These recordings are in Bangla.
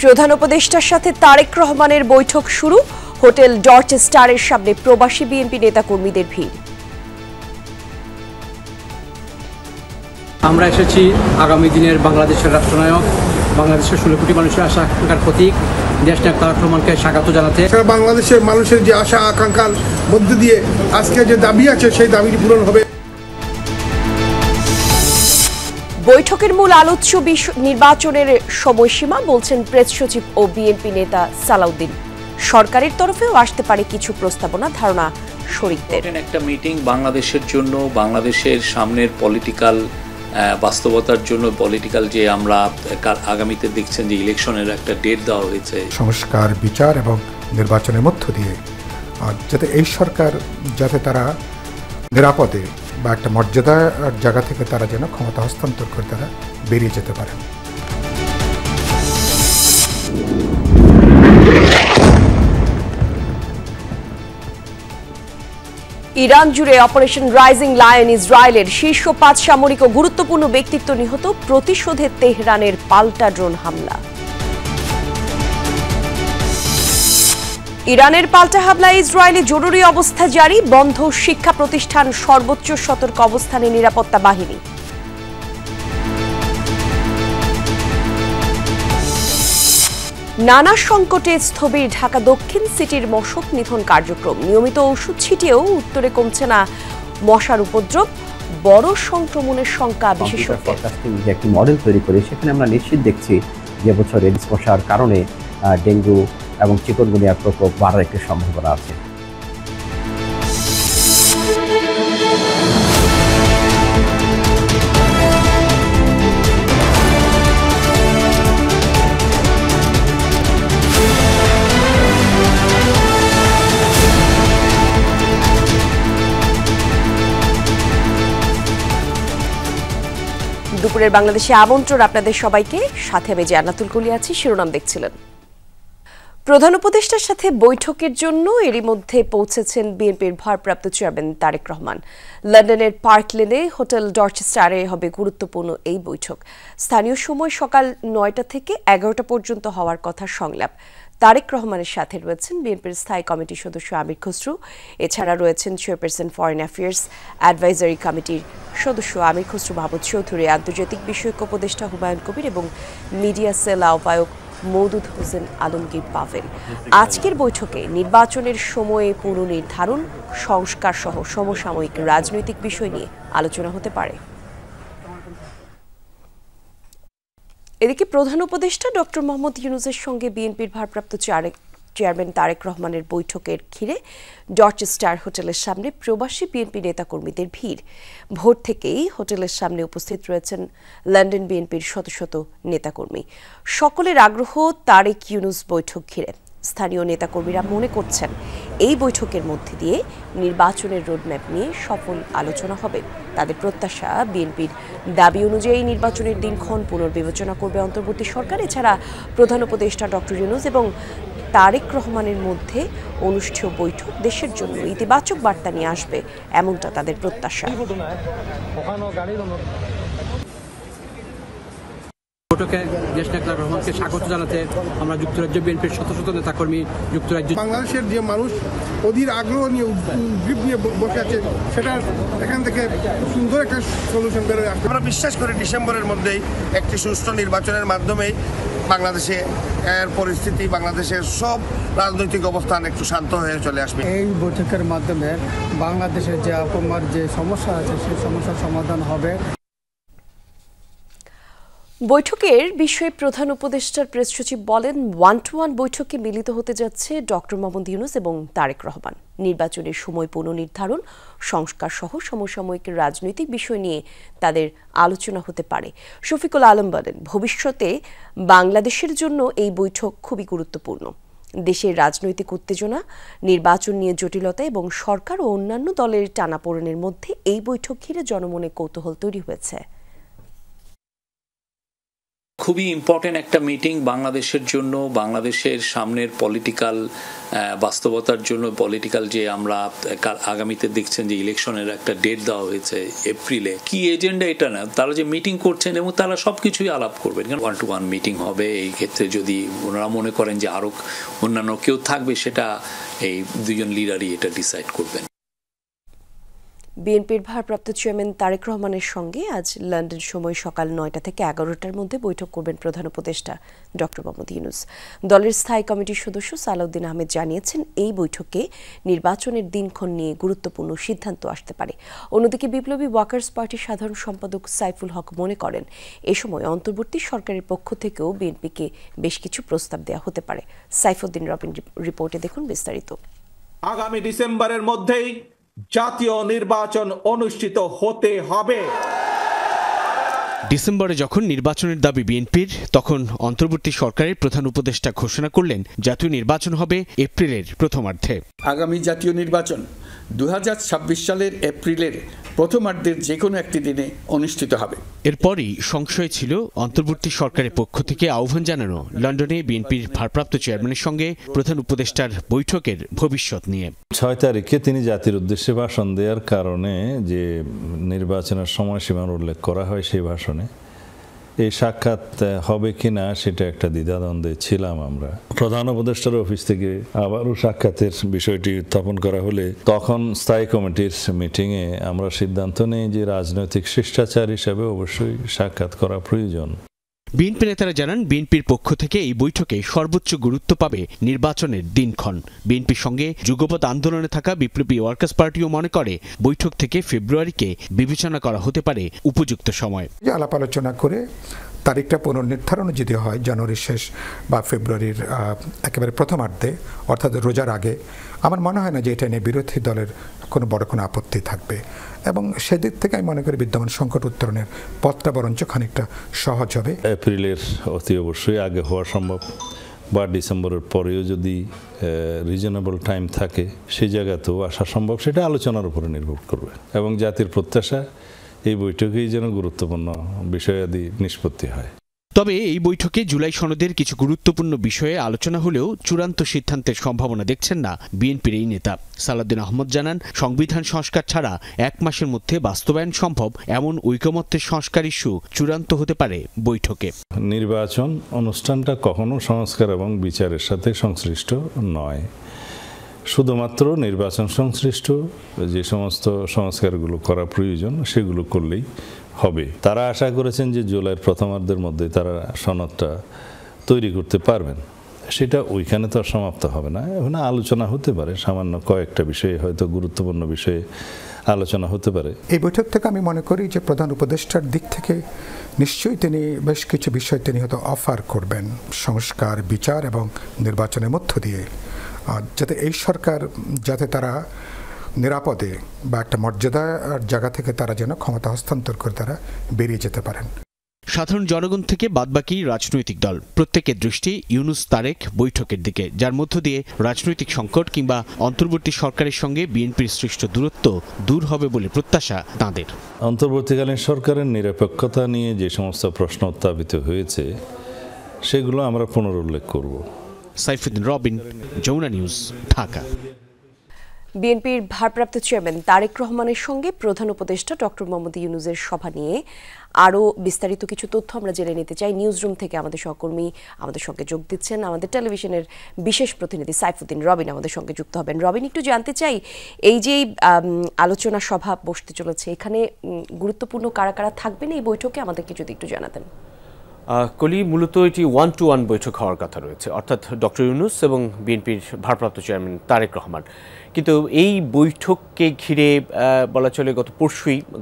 প্রধান উপদেষ্টার সাথে তারেক রহমানের বৈঠক শুরু। হোটেল ডরচেস্টারের সামনে প্রবাসী বিএনপি নেতাকর্মীদের ভিড়। আমরা এসেছি আগামী দিনের বাংলাদেশের রাষ্ট্রনায়ক, বাংলাদেশের 16 কোটি মানুষের আশা আকাঙ্ক্ষার প্রতীক দেশনায়ক তারেক রহমানকে স্বাগত জানাতে। বাংলাদেশের মানুষের যে আশা আকাঙ্ক্ষার মধ্যে দিয়ে আজকে যে দাবি আছে সেই দাবিটি পূরণ হবে। বৈঠকের মূল আলোচ্য নির্বাচনের সময়সীমা, বলছেন প্রেস সচিব ও বিএনপি নেতা সালাউদ্দিন। সরকারের তরফেও আসতে পারে কিছু প্রস্তাবনা, ধারণা শরীকদের। একটা মিটিং বাংলাদেশের জন্য, বাংলাদেশের সামনের পলিটিক্যাল বাস্তবতার জন্য, পলিটিক্যাল যে আমরা আগামীতে দেখছেন যে ইলেকশনের একটা ডেট দেওয়া হয়েছে। সংস্কার, বিচার এবং নির্বাচনের মধ্য দিয়ে যাতে এই সরকার যাতে তারা নিরাপদে বা একটা মর্যাদার জায়গা থেকে তারা যেন ক্ষমতা হস্তান্তর করে তারা বেরিয়ে যেতে পারে। ইরান জুড়ে অপারেশন রাইজিং লায়ন, ইসরায়েলের শীর্ষ 5 সামরিক ও গুরুত্বপূর্ণ ব্যক্তিত্ব নিহত, প্রতিশোধে তেহরানের পাল্টা ড্রোন হামলা। ইরানের পাল্টা হামলায় ইসরায়েলে জরুরি অবস্থা জারি, বন্ধ শিক্ষা প্রতিষ্ঠান, সর্বোচ্চ সতর্ক অবস্থানে নিরাপত্তা বাহিনী। নানা সংকটে স্থবির ঢাকা দক্ষিণ সিটির মশক নিধন কার্যক্রম। নিয়মিত ওষুধ ছিটিয়েও উত্তরে কমছে না মশার উপদ্রব, বড় সংক্রমণের শঙ্কা বিশেষজ্ঞদের। যে একটি মডেল তৈরি করে সেখানে আমরা নিশ্চিত দেখছি যে বছর এডিস মশার কারণে ডেঙ্গু এবং চিকনগুনিয়ার প্রকোপ বাড়ার একটি সম্ভাবনা আছে। দুপুরের বাংলাদেশে আমন্ত্রণ আপনাদের সবাইকে, সাথে আমি জান্নাতুল কলি আছি। শিরোনাম দেখছিলেন। প্রধান উপদেষ্টার সাথে বৈঠকের জন্য এরই মধ্যে পৌঁছেছেন বিএনপির ভারপ্রাপ্ত চেয়ারম্যান তারেক রহমান। লন্ডনের পার্ক লেনে হোটেল ডরচেস্টারে হবে গুরুত্বপূর্ণ এই বৈঠক। স্থানীয় সময় সকাল 9টা থেকে 11টা পর্যন্ত হওয়ার কথা সংলাপ। তারেক রহমানের সাথে রয়েছেন বিএনপির স্থায়ী কমিটির সদস্য আমির খসরু, এছাড়া রয়েছেন চেয়ারপারসন ফরেন অ্যাফেয়ার্স অ্যাডভাইজারি কমিটির সদস্য আমির খসরু মাহমুদ চৌধুরী, আন্তর্জাতিক বিষয়ক উপদেষ্টা হুমায়ুন কবির এবং মিডিয়া সেল আহ্বায়ক মওদুদ হোসেন আলমগীর পাভেল। আজকের বৈঠকে নির্বাচনের সময়ে পুনর্নির্ধারণ, সংস্কার সহ সমসাময়িক রাজনৈতিক বিষয় নিয়ে আলোচনা হতে পারে। এদিকে প্রধান উপদেষ্টা ডক্টর মোহাম্মদ ইউনূসের সঙ্গে বিএনপির ভারপ্রাপ্ত চেয়ারম্যান তারেক রহমানের বৈঠকের ঘিরে ডরচেস্টার হোটেলের সামনে প্রবাসী বিএনপি নেতাকর্মীদের ভিড়। ভোর থেকেই হোটেলের সামনে উপস্থিত রয়েছেন লন্ডন বিএনপির শত শত নেতাকর্মী। সকলের আগ্রহ তারেক ইউনূস বৈঠক ঘিরে। স্থানীয় নেতাকর্মীরা মনে করছেন এই বৈঠকের মধ্যে দিয়ে নির্বাচনের রোডম্যাপ নিয়ে সফল আলোচনা হবে। তাদের প্রত্যাশা, বিএনপির দাবি অনুযায়ী নির্বাচনের দিনক্ষণ পুনর্বিবেচনা করবে অন্তর্বর্তী সরকার। এছাড়া প্রধান উপদেষ্টা ডক্টর ইউনূস এবং তারেক রহমানের মধ্যে অনুষ্ঠেয় বৈঠক দেশের জন্য ইতিবাচক বার্তা নিয়ে আসবে, এমনটা তাদের প্রত্যাশা। বৈঠকে দেশনায়ক তারেক রহমানকে স্বাগত জানাতে আমরা যুক্তরাজ্য বিএনপির শত শত নেতাকর্মী, যুক্তরাজ্য বাংলাদেশের যে মানুষ অধীর আগ্রহ নিয়ে উদ্গ্রীব নিয়ে বসে আছে, সেটা এখান থেকে সুন্দর একটা সলিউশন বেরোয় আসবে। আমরা বিশ্বাস করি ডিসেম্বরের মধ্যেই একটি সুষ্ঠু নির্বাচনের মাধ্যমেই বাংলাদেশে এর পরিস্থিতি, বাংলাদেশের সব রাজনৈতিক অবস্থান একটু শান্ত হয়ে চলে আসবে। এই বৈঠকের মাধ্যমে বাংলাদেশের যে আপমার যে সমস্যা আছে সেই সমস্যার সমাধান হবে। বৈঠকের বিষয়ে প্রধান উপদেষ্টার প্রেস সচিব বলেন, 1-to-1 বৈঠকে মিলিত হতে যাচ্ছে ডক্টর মোহাম্মদ ইউনূস এবং তারেক রহমান। নির্বাচনের সময় পুনর্নির্ধারণ, সংস্কার সহ সমসাময়িক রাজনৈতিক বিষয় নিয়ে তাদের আলোচনা হতে পারে। শফিকুল আলম বলেন, ভবিষ্যতে বাংলাদেশের জন্য এই বৈঠক খুবই গুরুত্বপূর্ণ। দেশের রাজনৈতিক উত্তেজনা, নির্বাচন নিয়ে জটিলতা এবং সরকার ও অন্যান্য দলের টানাপোড়েনের মধ্যে এই বৈঠক ঘিরে জনমনে কৌতূহল তৈরি হয়েছে। খুবই ইম্পর্টেন্ট একটা মিটিং বাংলাদেশের জন্য, বাংলাদেশের সামনের পলিটিক্যাল বাস্তবতার জন্য, পলিটিক্যাল যে আমরা আগামীতে দেখছেন যে ইলেকশনের একটা ডেট দেওয়া হয়েছে এপ্রিলে, কি এজেন্ডা এটা না, তারা যে মিটিং করছেন এবং তারা সবকিছুই আলাপ করবেন, কারণ 1-to-1 মিটিং হবে। এই ক্ষেত্রে যদি ওনারা মনে করেন যে আরো অন্যান্য কেউ থাকবে, সেটা এই দুজন লিডারই এটা ডিসাইড করবেন। বিএনপির ভারপ্রাপ্ত চেয়ারম্যান তারেক রহমানের সঙ্গে আজ লন্ডন সময় সকাল 9টা থেকে 11টার মধ্যে বৈঠক করবেন প্রধান উপদেষ্টা ডক্টর মোহাম্মদ ইউনূস। দলের স্থায়ী কমিটির সদস্য সালাউদ্দিন আহমেদ জানিয়েছেন, এই বৈঠকে নির্বাচনের দিনক্ষণ নিয়ে গুরুত্বপূর্ণ সিদ্ধান্ত আসতে পারে। অন্যদিকে বিপ্লবী ওয়ার্কার্স পার্টির সাধারণ সম্পাদক সাইফুল হক মনে করেন, এ সময় অন্তর্বর্তী সরকারের পক্ষ থেকেও বিএনপিকে বেশ কিছু প্রস্তাব দেওয়া হতে পারে। সাইফুদ্দিন রবিন রিপোর্টে দেখুন বিস্তারিত। আগামী ডিসেম্বরের মধ্যেই জাতীয় নির্বাচন অনুষ্ঠিত হতে হবে। ডিসেম্বরে যখন নির্বাচনের দাবি বিএনপির, তখন অন্তর্বর্তী সরকারের প্রধান উপদেষ্টা ঘোষণা করলেন জাতীয় নির্বাচন হবে এপ্রিলের প্রথমার্ধে। আগামী জাতীয় নির্বাচন 2026 সালের এপ্রিলের প্রথমার্ধের যে কোনো একটি দিনে অনুষ্ঠিত হবে। এরপরই সংশয় ছিল অন্তর্বর্তী সরকারের পক্ষ থেকে আহ্বান জানানো লন্ডনে বিএনপির ভারপ্রাপ্ত চেয়ারম্যানের সঙ্গে প্রধান উপদেষ্টার বৈঠকের ভবিষ্যৎ নিয়ে। 6 তারিখে তিনি জাতির উদ্দেশ্যে ভাষণ দেওয়ার কারণে যে নির্বাচনের সময়সীমার উল্লেখ করা হয়, সেই ভাষণে এই সাক্ষাৎ হবে কিনা সেটা একটা দ্বিধাদ্বন্দ্বে ছিলাম আমরা। প্রধান উপদেষ্টার অফিস থেকে আবারও সাক্ষাতের বিষয়টি উত্থাপন করা হলে তখন স্থায়ী কমিটির মিটিংয়ে আমরা সিদ্ধান্ত নেই যে রাজনৈতিক শিষ্টাচার হিসাবে অবশ্যই সাক্ষাৎ করা প্রয়োজন। বিএনপি নেতারা জানান, বিএনপির পক্ষ থেকে এই বৈঠকে সর্বোচ্চ গুরুত্ব পাবে নির্বাচনের দিনক্ষণ। বিএনপির সঙ্গে যুগপৎ আন্দোলনে থাকা বিপ্লবী ওয়ার্কার্স পার্টিও মনে করে বৈঠক থেকে ফেব্রুয়ারিকে বিবেচনা করা হতে পারে উপযুক্ত সময়। আলাপ আলোচনা করে তারিখটা পুনর্নির্ধারণ যদি হয় জানুয়ারির শেষ বা ফেব্রুয়ারির একেবারে প্রথমার্ধে, অর্থাৎ রোজার আগে, আমার মনে হয় না যে এটা নিয়ে বিরোধী দলের কোনো বড় কোনো আপত্তি থাকবে, এবং সেদিক থেকে আমি মনে করি বিদ্যমান সংকট উত্তরণের পথটা বরঞ্চ খানিকটা সহজ হবে। এপ্রিলের অতি অবশ্যই আগে হওয়া সম্ভব, বা ডিসেম্বরের পরেও যদি রিজনেবল টাইম থাকে সেই জায়গাতেও আসা সম্ভব, সেটা আলোচনার উপরে নির্ভর করবে। এবং জাতির প্রত্যাশা এই বৈঠকেই যেন গুরুত্বপূর্ণ বিষয়াদি নিষ্পত্তি হয়। তবে এই বৈঠকে জুলাই সনদের কিছু গুরুত্বপূর্ণ বিষয়ে আলোচনা হলেও চূড়ান্ত সিদ্ধান্তের সম্ভাবনা দেখছেন না বিএনপির এই নেতা। সালাউদ্দিন আহমেদ জানান, সংবিধান সংস্কার ছাড়া 1 মাসের মধ্যে বাস্তবায়ন সম্ভব এমন ঐকমত্যের সংস্কার ইস্যু চূড়ান্ত হতে পারে বৈঠকে। নির্বাচন অনুষ্ঠানটা কখনো সংস্কার এবং বিচারের সাথে সংশ্লিষ্ট নয়, শুধুমাত্র নির্বাচন সংশ্লিষ্ট যে সমস্ত সংস্কারগুলো করা প্রয়োজন সেগুলো করলেই হবে। তারা আশা করেছেন যে জুলাইয়ের প্রথমার্ধের মধ্যে তারা সনদটা তৈরি করতে পারবেন, সেটা ওইখানে তো সমাপ্ত হবে না। ওখানে আলোচনা হতে পারে, সামান্য কয়েকটা বিষয়ে, হয়তো গুরুত্বপূর্ণ বিষয়ে আলোচনা হতে পারে। এই বৈঠক থেকে আমি মনে করি যে প্রধান উপদেষ্টার দিক থেকে নিশ্চয়ই তিনি বেশ কিছু বিষয় তিনি হয়তো অফার করবেন, সংস্কার, বিচার এবং নির্বাচনের মধ্য দিয়ে, যাতে এই সরকার যাতে তারা নিরাপদে বা একটা মর্যাদার জায়গা থেকে তারা যেন ক্ষমতা হস্তান্তর করে তারা বেরিয়ে যেতে পারেন। সাধারণ জনগণ থেকে বাদবাকি রাজনৈতিক দল প্রত্যেকের দৃষ্টি ইউনূস তারেক বৈঠকের দিকে, যার মধ্য দিয়ে রাজনৈতিক সংকট কিংবা অন্তর্বর্তী সরকারের সঙ্গে বিএনপির সৃষ্ট দূরত্ব দূর হবে বলে প্রত্যাশা তাঁদের। অন্তর্বর্তীকালীন সরকারের নিরপেক্ষতা নিয়ে যে সমস্ত প্রশ্ন উত্থাপিত হয়েছে সেগুলো আমরা পুনরুল্লেখ করব। সাইফুদ্দিন রবিন, যমুনা নিউজ, ঢাকা। বিএনপির ভারপ্রাপ্ত চেয়ারম্যান তারেক রহমানের সঙ্গে প্রধান উপদেষ্টা ডক্টর মোহাম্মদ ইউনূসের সভা নিয়ে আরও বিস্তারিত কিছু তথ্য আমরা জেনে নিতে চাই। নিউজরুম থেকে আমাদের সহকর্মী আমাদের সঙ্গে যোগ দিচ্ছেন, আমাদের টেলিভিশনের বিশেষ প্রতিনিধি সাইফুদ্দিন রবিন আমাদের সঙ্গে যুক্ত হবেন। রবিন, একটু জানতে চাই, এই যে আলোচনা সভা বসতে চলেছে, এখানে গুরুত্বপূর্ণ কারা কারা থাকবেন এই বৈঠকে, আমাদেরকে যদি একটু জানাতেন। কলি, মূলত এটি 1-to-1 বৈঠক হওয়ার কথা রয়েছে, অর্থাৎ ডক্টর ইউনূস এবং বিএনপির ভারপ্রাপ্ত চেয়ারম্যান তারেক রহমান। কিন্তু এই বৈঠককে ঘিরে বলা চলে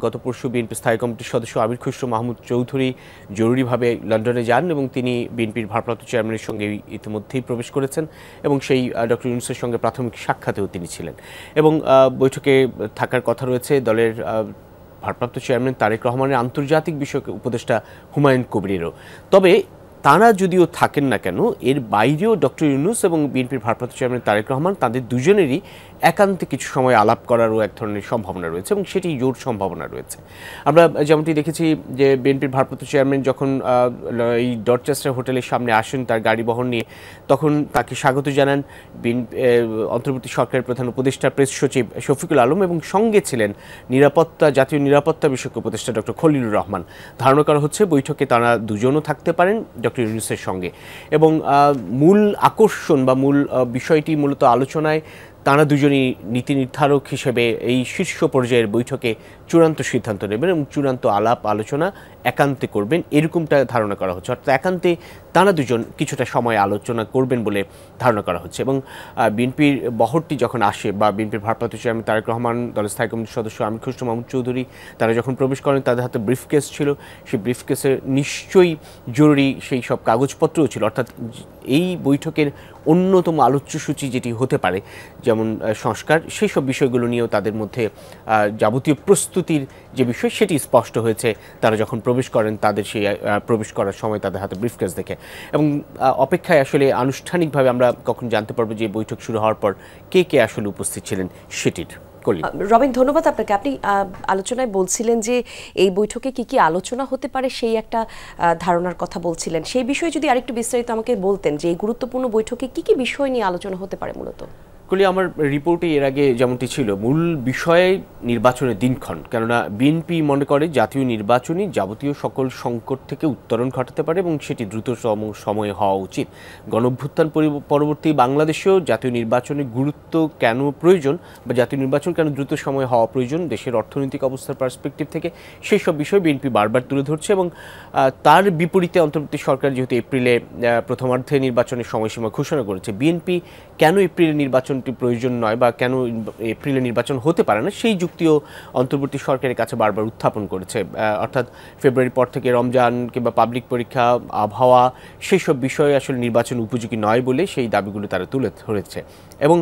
গত পরশু বিএনপি স্থায়ী কমিটির সদস্য আমির খসরু মাহমুদ চৌধুরী জরুরিভাবে লন্ডনে যান এবং তিনি বিএনপির ভারপ্রাপ্ত চেয়ারম্যানের সঙ্গে ইতিমধ্যেই প্রবেশ করেছেন এবং সেই ডক্টর ইউনূসের সঙ্গে প্রাথমিক সাক্ষাতেও তিনি ছিলেন। এবং বৈঠকে থাকার কথা রয়েছে দলের ভারপ্রাপ্ত চেয়ারম্যান তারেক রহমানের আন্তর্জাতিক বিষয়ক উপদেষ্টা হুমায়ুন কবিরেরও। তবে তারা যদিও থাকেন না কেন, এর বাইরেও ডক্টর ইউনূস এবং বিএনপির ভারপ্রাপ্ত চেয়ারম্যান তারেক রহমান তাদের দুজনেরই একান্তে কিছু সময় আলাপ করারও এক ধরনের সম্ভাবনা রয়েছে এবং সেটি জোর সম্ভাবনা রয়েছে। আমরা যেমনটি দেখেছি যে বিএনপির ভারপ্রাপ্ত চেয়ারম্যান যখন এই ডরচেস্টার হোটেলের সামনে আসেন তার গাড়ি বহন নিয়ে, তখন তাকে স্বাগত জানান অন্তর্বর্তী সরকারের প্রধান উপদেষ্টা প্রেস সচিব শফিকুল আলম এবং সঙ্গে ছিলেন জাতীয় নিরাপত্তা বিষয়ক উপদেষ্টা ডক্টর খলিলুর রহমান। ধারণা করা হচ্ছে বৈঠকে তারা দুজনও থাকতে পারেন ডক্টর ইউনূসের সঙ্গে এবং মূল আকর্ষণ বা মূল বিষয়টি মূলত আলোচনায় তারা দুজনই নীতি নির্ধারক হিসেবে এই শীর্ষ পর্যায়ের বৈঠকে চূড়ান্ত সিদ্ধান্ত নেবেন এবং চূড়ান্ত আলাপ আলোচনা একান্তে করবেন, এরকমটা ধারণা করা হচ্ছে। অর্থাৎ একান্তে তারা দুজন কিছুটা সময় আলোচনা করবেন বলে ধারণা করা হচ্ছে। এবং বিএনপির বহরটি যখন আসে বা বিএনপির ভারপ্রাপ্ত চেয়ারম্যান তারেক রহমান, দলের স্থায়ী কমিটির সদস্য আমির খসরু মাহমুদ চৌধুরী তারা যখন প্রবেশ করেন, তাদের হাতে ব্রিফকেস ছিল। সেই ব্রিফকেসের নিশ্চয়ই জরুরি সেই সব কাগজপত্রও ছিল। অর্থাৎ এই বৈঠকের অন্যতম আলোচ্যসূচি যেটি হতে পারে, যেমন সংস্কার, সেই সব বিষয়গুলো নিয়েও তাদের মধ্যে যাবতীয় প্রস্তুতির যে বিষয় সেটি স্পষ্ট হয়েছে তারা যখন প্রবেশ করেন, তাদের সেই প্রবেশ করার সময় তাদের হাতে ব্রিফকেস দেখে। এবং অপেক্ষায় আসলে আনুষ্ঠানিকভাবে আমরা কখন জানতে পারবো যে বৈঠক শুরু হওয়ার পর কে কে আসলে উপস্থিত ছিলেন সেটির। রবিন, ধন্যবাদ আপনাকে। আপনি আলোচনায় বলছিলেন যে এই বৈঠকে কি কি আলোচনা হতে পারে সেই একটা ধারণার কথা বলছিলেন। সেই বিষয়ে যদি আরেকটু বিস্তারিত আমাকে বলতেন যে এই গুরুত্বপূর্ণ বৈঠকে কি কি বিষয় নিয়ে আলোচনা হতে পারে মূলত। আমার রিপোর্টে এর আগে যেমনটি ছিল, মূল বিষয়ে নির্বাচনের দিনক্ষণ, কেননা বিএনপি মনে করে জাতীয় নির্বাচনই যাবতীয় সকল সংকট থেকে উত্তরণ ঘটাতে পারে এবং সেটি দ্রুত সময়ে হওয়া উচিত। গণঅভ্যুত্থান পরবর্তী বাংলাদেশেও জাতীয় নির্বাচনের গুরুত্ব কেন প্রয়োজন বা জাতীয় নির্বাচন কেন দ্রুত সময়ে হওয়া প্রয়োজন দেশের অর্থনৈতিক অবস্থার পার্সপেক্টিভ থেকে, সেই সব বিষয় বিএনপি বারবার তুলে ধরছে। এবং তার বিপরীতে অন্তর্বর্তী সরকার যেহেতু এপ্রিলে প্রথমার্ধে নির্বাচনের সময়সীমা ঘোষণা করেছে, বিএনপি কেন এপ্রিলে নির্বাচনটি প্রয়োজন নয় বা কেন এপ্রিলে নির্বাচন হতে পারে না সেই যুক্তিও অন্তর্বর্তী সরকারের কাছে বারবার উত্থাপন করেছে। অর্থাৎ ফেব্রুয়ারির পর থেকে রমজান কিংবা পাবলিক পরীক্ষা, আবহাওয়া, সেই সব বিষয়ে আসলে নির্বাচন উপযোগী নয় বলে সেই দাবিগুলো তারা তুলে ধরেছে। এবং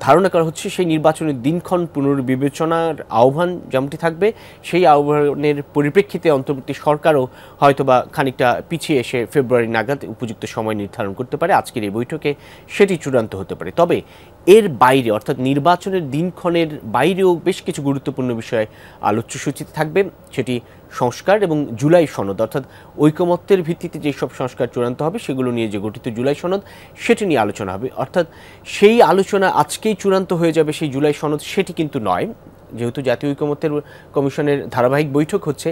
ধারণা করা হচ্ছে সেই নির্বাচনের দিনক্ষণ পুনর্বিবেচনার আহ্বান যেমনটি থাকবে, সেই আহ্বানের পরিপ্রেক্ষিতে অন্তর্বর্তী সরকারও হয়তোবা খানিকটা পিছিয়ে এসে ফেব্রুয়ারি নাগাদ উপযুক্ত সময় নির্ধারণ করতে পারে। আজকের এই বৈঠকে সেটি চূড়ান্ত হতে পারে। তবে এর বাইরে অর্থাৎ নির্বাচনের দিনক্ষণের বাইরেও বেশ কিছু গুরুত্বপূর্ণ বিষয় আলোচ্যসূচিতে থাকবে। সেটি সংস্কার এবং জুলাই সনদ, অর্থাৎ ঐকমত্যের ভিত্তিতে যেসব সংস্কার চূড়ান্ত হবে সেগুলো নিয়ে যে গঠিত জুলাই সনদ সেটি নিয়ে আলোচনা হবে। অর্থাৎ সেই আলোচনা আজকেই চূড়ান্ত হয়ে যাবে সেই জুলাই সনদ সেটি কিন্তু নয়। যেহেতু জাতীয় ঐকমত্যের কমিশনের ধারাবাহিক বৈঠক হচ্ছে,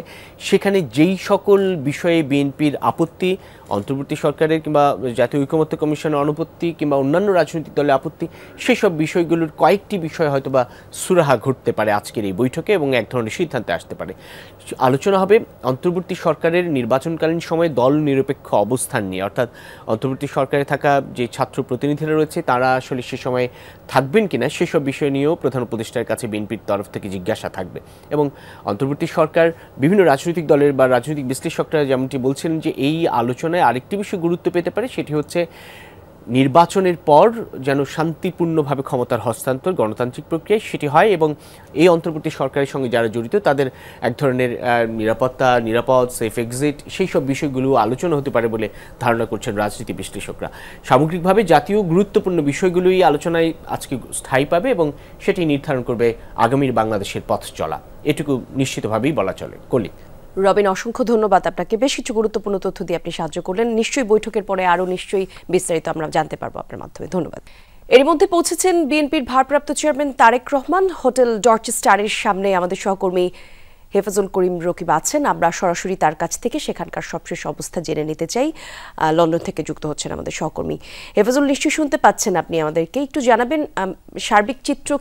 সেখানে যেই সকল বিষয়ে বিএনপির আপত্তি, অন্তর্বর্তী সরকারের কিংবা জাতীয় ঐকমত্য কমিশনের অনুপত্তি কিংবা অন্যান্য রাজনৈতিক দলের আপত্তি, সেই সব বিষয়গুলোর কয়েকটি বিষয় হয়তোবা সুরাহা ঘটতে পারে আজকের এই বৈঠকে এবং এক ধরনের সিদ্ধান্তে আসতে পারে। আলোচনা হবে অন্তর্বর্তী সরকারের নির্বাচনকালীন সময়ে দল নিরপেক্ষ অবস্থান নিয়ে, অর্থাৎ অন্তর্বর্তী সরকারে থাকা যে ছাত্র প্রতিনিধিরা রয়েছে তারা আসলে সে সময় থাকবেন কিনা সেসব বিষয় নিয়েও প্রধান উপদেষ্টার কাছে বিএনপির তরফ থেকে জিজ্ঞাসা থাকবে। এবং অন্তর্বর্তী সরকার বিভিন্ন রাজনৈতিক দলের বা রাজনৈতিক বিশ্লেষকরা যেমনটি বলছিলেন যে এই আলোচনায় আরেকটি বিষয় গুরুত্ব পেতে পারে, সেটি হচ্ছে নির্বাচনের পর যেন শান্তিপূর্ণভাবে ক্ষমতার হস্তান্তর গণতান্ত্রিক প্রক্রিয়ায় সেটি হয় এবং এই অন্তর্বর্তী সরকারের সঙ্গে যারা জড়িত তাদের এক ধরনের নিরাপদ সেফ এক্সিট সেই সব বিষয়গুলো আলোচনা হতে পারে বলে ধারণা করছেন রাজনীতি বিশ্লেষকরা। সামগ্রিকভাবে জাতীয় গুরুত্বপূর্ণ বিষয়গুলোই আলোচনায় আজকে স্থায়ী পাবে এবং সেটি নির্ধারণ করবে আগামীর বাংলাদেশের পথ চলা, এটুকু নিশ্চিতভাবেই বলা চলে। কলি রবিন, অসংখ্য ধন্যবাদ আপনাকে। বেশ কিছু গুরুত্বপূর্ণ তথ্য দিয়ে আপনি সাহায্য করলেন। নিশ্চয়ই বৈঠকের পরে আরও নিশ্চয়ই বিস্তারিত আমরা জানতে পারবো আপনার মাধ্যমে। ধন্যবাদ। এর মধ্যে পৌঁছেছেন বিএনপির ভারপ্রাপ্ত চেয়ারম্যান তারেক রহমান। হোটেল ডরচেস্টারের সামনে আমাদের সহকর্মী হেফাজুল করিম রকিব আছেন। আমরা সরাসরি তার কাছ থেকে সেখানকার সবশেষ অবস্থা জেনে নিতে চাই। লন্ডন থেকে যুক্ত হচ্ছেন আমাদের সহকর্মী হেফাজুল। নিশ্চয়ই শুনতে পাচ্ছেন আপনি আমাদেরকে, একটু জানাবেন সার্বিক চিত্র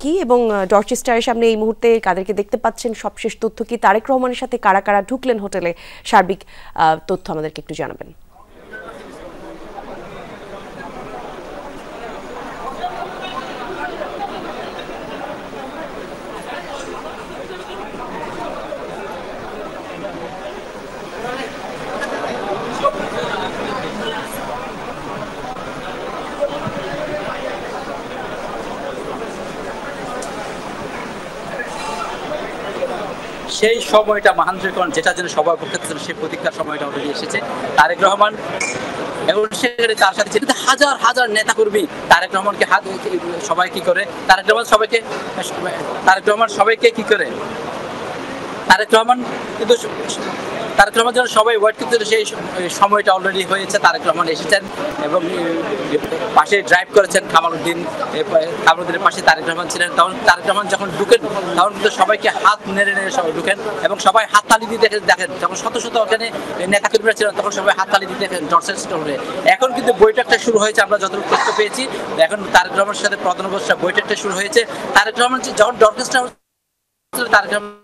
কি এবং ডরচেস্টারের সামনে এই মুহূর্তে কাদেরকে দেখতে পাচ্ছেন, সবশেষ তথ্য কি, তারেক রহমানের সাথে কারা কারা ঢুকলেন হোটেলে, সার্বিক তথ্য আমাদেরকে একটু জানাবেন। সেই সময়টা মহানগরীকরণ যেটা যেন সবার পক্ষে ছিল সেই প্রতীক্ষার সময়টা অলরেডি এসেছে। তারেক রহমান এবং সেখানে তার সাথে যেটা হাজার হাজার নেতাকর্মী তারেক রহমানকে সবাই কি করে তারেক রহমান সবাইকে কি করে তারেক রহমান কিন্তু তারেক রহমান যেন সবাই ওয়েট করতে সেই সময়টা অলরেডি হয়েছে। তারেক রহমান এসেছেন এবং পাশে ড্রাইভ করেছেন কামালউদ্দিনের পাশে তারেক রহমান ছিলেন। তখন তারেক রহমান যখন ঢুকেন তখন কিন্তু সবাইকে হাত নেড়ে সবাই ঢুকেন এবং সবাই হাততালি দিয়ে দেখেন যখন শত শত ওখানে নেতাকর্মীরা ছিলেন তখন সবাই হাততালি দিয়ে দেখেন জর্জের স্টোরে। এখন কিন্তু বৈঠকটা শুরু হয়েছে, আমরা যতটুকু তথ্য পেয়েছি এখন তারেক রহমানের সাথে প্রধান উপদেষ্টা বৈঠকটা শুরু হয়েছে। তারেক রহমান যখন ডরকেস্টটা তারেক রহমান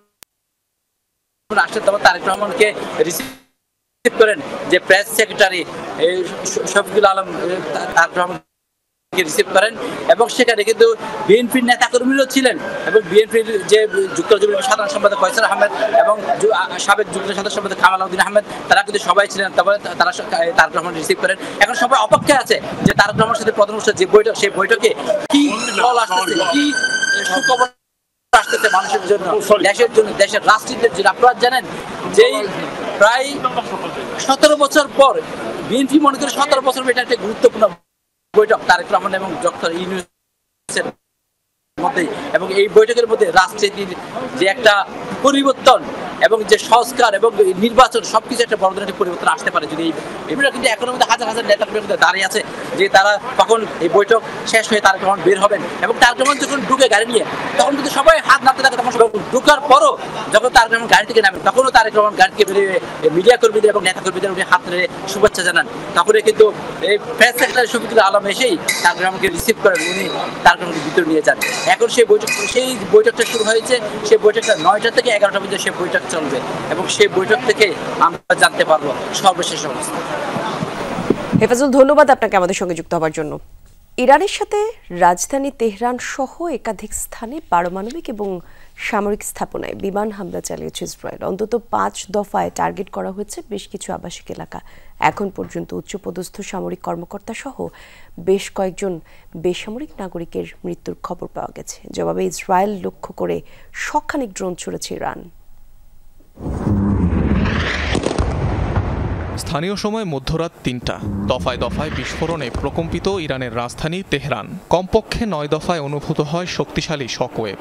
আসলে তখন তারেক রহমানকে রিসিভ করেন যে প্রেস সেক্রেটারি শফিকুল আলম তারেক রহমানকে রিসিভ করেন এবং সেখানে কিন্তু বিএনপির নেতাকর্মীরাও ছিলেন এবং বিএনপির যে যুক্তরাজ্যের সাধারণ সম্পাদক ফয়সাল আহমেদ এবং সাবেক যুগ্ম সাধারণ সম্পাদক কামালউদ্দিন আহমেদ তারা কিন্তু সবাই ছিলেন। তারপরে তারা তারেক রহমান রিসিভ করেন। এখন সবাই অপেক্ষায় আছে যে তারেক রহমানের সাথে প্রধান উপদেষ্টা যে বৈঠক সেই বৈঠকে কি ফল আসতেছে, কি সুখবর আসতেছে মানুষের জন্য, দেশের জন্য, দেশের রাষ্ট্রীয়দের জন্য। আপনারা জানেন যে প্রায় 17 বছর পর বিএনপি মনে করে 17 বছর এটা একটা গুরুত্বপূর্ণ বৈঠক তারেক রহমান এবং ডক্টর ইউনূসের মধ্যে এবং এই বৈঠকের মধ্যে রাজনীতির যে একটা পরিবর্তন এবং যে সংস্কার এবং নির্বাচন সবকিছু একটা বড় ধরনের পরিবর্তন আসতে পারে যদি এগুলো কিন্তু এখনো মধ্যে হাজার হাজার নেতাকর্মীর মধ্যে দাঁড়িয়ে আছে যে তারা কখন এই বৈঠক শেষ হয়ে তারেক রহমান বের হবেন এবং তারেক রহমান যখন ঢুকে গাড়ি নিয়ে তখন কিন্তু সবাই হাত নাড়তে থাকে। তখন ঢুকার পরও যখন তারেক রহমান গাড়ি থেকে নামেন তখনও তারেক রহমান গাড়ি থেকে বেরিয়ে মিডিয়া কর্মীদের এবং নেতা কর্মীদের উনি হাত ধরে শুভেচ্ছা জানান। তারপরে কিন্তু এই প্রেস সেক্রেটারি শফিকুল আলম এসেই তারেক রহমানকে রিসিভ করেন, উনি তারেক রহমানকে ভিতরে নিয়ে যান। এখন সেই বৈঠকটা শুরু হয়েছে। সেই বৈঠকটা 9টা থেকে 11টা পর্যন্ত সেই বৈঠক চলবে এবং সেই বৈঠক থেকে আমরা জানতে পারবো সর্বশেষ অবস্থা। হেফাজুল, ধন্যবাদ আপনাকে আমাদের সঙ্গে যুক্ত হওয়ার জন্য। ইরানের সাথে রাজধানী তেহরান সহ একাধিক স্থানে পারমাণবিক এবং সামরিক স্থাপনায় বিমান হামলা চালিয়েছে ইসরায়েল। অন্তত 5 দফায় টার্গেট করা হয়েছে বেশ কিছু আবাসিক এলাকা। এখন পর্যন্ত উচ্চপদস্থ সামরিক কর্মকর্তা সহ বেশ কয়েকজন বেসামরিক নাগরিকের মৃত্যুর খবর পাওয়া গেছে। জবাবে ইসরায়েল লক্ষ্য করে শখানেক ড্রোন ছুড়েছে ইরান। স্থানীয় সময় মধ্যরাত ৩টা। দফায় দফায় বিস্ফোরণে প্রকম্পিত ইরানের রাজধানী তেহরান। কমপক্ষে 9 দফায় অনুভূত হয় শক্তিশালী শকওয়েভ।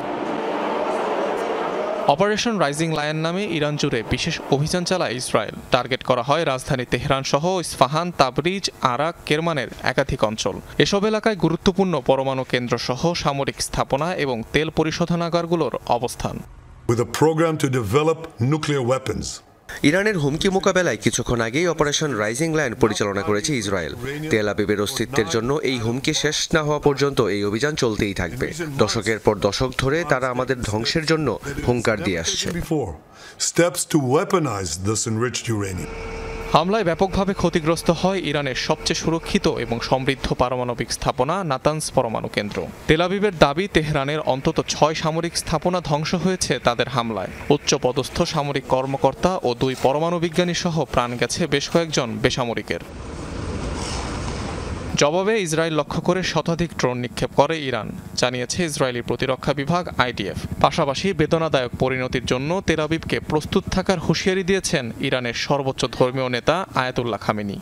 অপারেশন রাইজিং লায়ন নামে ইরান জুড়ে বিশেষ অভিযান চালায় ইসরায়েল। টার্গেট করা হয় রাজধানী তেহরান সহ ইস্পাহান, তাবরিজ, আরাক, কেরমানের একাধিক অঞ্চল। এসব এলাকায় গুরুত্বপূর্ণ পরমাণু কেন্দ্র সহ সামরিক স্থাপনা এবং তেল পরিশোধনাগারগুলোর অবস্থান। With a program to develop nuclear weapons. ইরানের হুমকি মোকাবেলায় কিছুক্ষণ আগেই অপারেশন রাইজিং লায়ন পরিচালনা করেছে ইসরায়েল। তেল আবিবের অস্তিত্বের জন্য এই হুমকি শেষ না হওয়া পর্যন্ত এই অভিযান চলতেই থাকবে। দশকের পর দশক ধরে তারা আমাদের ধ্বংসের জন্য হুঙ্কার দিয়ে আসছে। Steps to weaponize this enriched uranium. হামলায় ব্যাপকভাবে ক্ষতিগ্রস্ত হয় ইরানের সবচেয়ে সুরক্ষিত এবং সমৃদ্ধ পারমাণবিক স্থাপনা নাতানজ পরমাণু কেন্দ্র। তেল আবিবের দাবি, তেহরানের অন্তত 6 সামরিক স্থাপনা ধ্বংস হয়েছে তাদের হামলায়। উচ্চপদস্থ সামরিক কর্মকর্তা ও 2 পরমাণু বিজ্ঞানী সহ প্রাণ গেছে বেশ কয়েকজন বেসামরিকের। জবাবে ইসরায়েল লক্ষ্য করে শতাধিক ড্রোন নিক্ষেপ করে ইরান, জানিয়েছে ইসরায়েলি প্রতিরক্ষা বিভাগ IDF। পাশাপাশি বেদনাদায়ক পরিণতির জন্য তেল আবিবকে প্রস্তুত থাকার হুঁশিয়ারি দিয়েছেন ইরানের সর্বোচ্চ ধর্মীয় নেতা আয়াতুল্লাহ খামেনি।